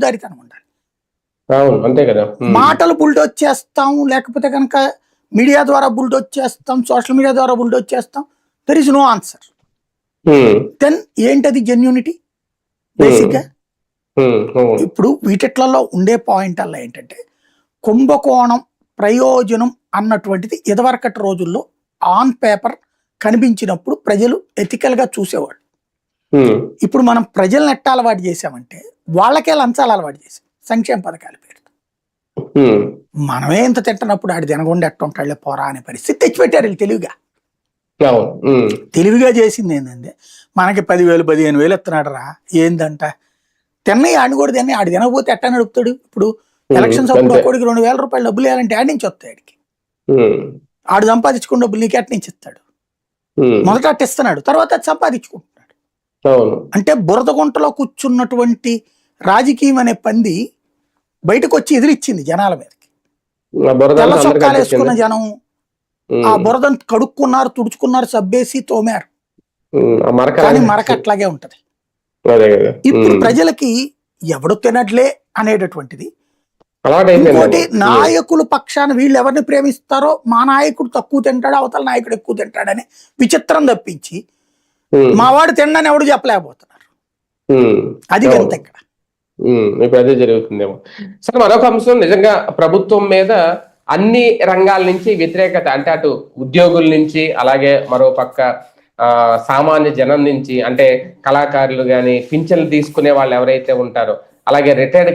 దారితనం ఉండాలి. అవును, అంతే కదా. మాటలు బుల్డోజ్ చేస్తాం, లేకపోతే కనుక మీడియా ద్వారా బుల్డోజ్ చేస్తాం, సోషల్ మీడియా ద్వారా బుల్డోజ్ చేస్తాం, there is no answer. Then ఏంటది జెన్యూనిటీ బేసిక్ గా? ఇప్పుడు వీటిట్లలో ఉండే పాయింట్ అలా ఏంటంటే, కుంభకోణం ప్రయోజనం అన్నటువంటిది ఇదివరకటి రోజుల్లో ఆన్ పేపర్ కనిపించినప్పుడు ప్రజలు ఎథికల్ గా చూసేవాళ్ళు. ఇప్పుడు మనం ప్రజలను ఎట్ట అలవాటు చేసామంటే వాళ్ళకే లంచాలు అలవాటు చేసాం సంక్షేమ పథకాల పేరుతో. మనమే ఇంత తింటున్నప్పుడు ఆడి తినకుండా ఎట్ట ఉంటాడులే పోరా అనే పరిస్థితి తెచ్చిపెట్టారు వీళ్ళు తెలివిగా. తెలివిగా చేసింది ఏంటంటే, మనకి 10,000 15,000 ఇస్తున్నాడు రా, ఏందంట తిన్నయ్య ఆడిని కూడా తిన్నాయి, ఆడు తినకపోతే ఎట్టా నడుపుతాడు? ఇప్పుడు ఎలక్షన్స్ అప్పుడు ఒక్కోడికి 2,000 రూపాయలు డబ్బులు వేయాలంటే ఆడి నుంచి వస్తాయి ఆడికి. ఆడు సంపాదించుకున్న డబ్బులు నీకు ఎట్ నుంచి ఇస్తాడు? మొదట అట్ట ఇస్తున్నాడు, తర్వాత అది సంపాదించుకుంటున్నాడు. అంటే బురద గుంటలో కూర్చున్నటువంటి రాజకీయం అనే పంది బయటకు వచ్చి ఎదిరిచ్చింది జనాల మీదకి. తెల్ల చొక్కాలు వేసుకున్న జనం ఆ బురదను కడుక్కున్నారు, తుడుచుకున్నారు, సబ్బేసి తోమారు, కానీ మరక అట్లాగే ఉంటది. ఇప్పుడు ప్రజలకి ఎవడు తినట్లే అనేటటువంటిది. ఇంకోటి, నాయకుల పక్షాన వీళ్ళు ఎవరిని ప్రేమిస్తారో మా నాయకుడు తక్కువ తింటాడు, అవతల నాయకుడు ఎక్కువ తింటాడని విచిత్రం తప్పించి మావాడు తిండని ఎవడు చెప్పలేకపోతున్నారు. అది ఎంత ఇక్కడ ఇప్పుడు అదే జరుగుతుందేమో. సరే, మరొక అంశం, నిజంగా ప్రభుత్వం మీద అన్ని రంగాల నుంచి వ్యతిరేకత, అంటే అటు ఉద్యోగుల నుంచి, అలాగే మరో పక్క సామాన్య జనం నుంచి, అంటే కళాకారులు కానీ, పింఛన్లు తీసుకునే వాళ్ళు ఎవరైతే ఉంటారో, అలాగే రిటైర్డ్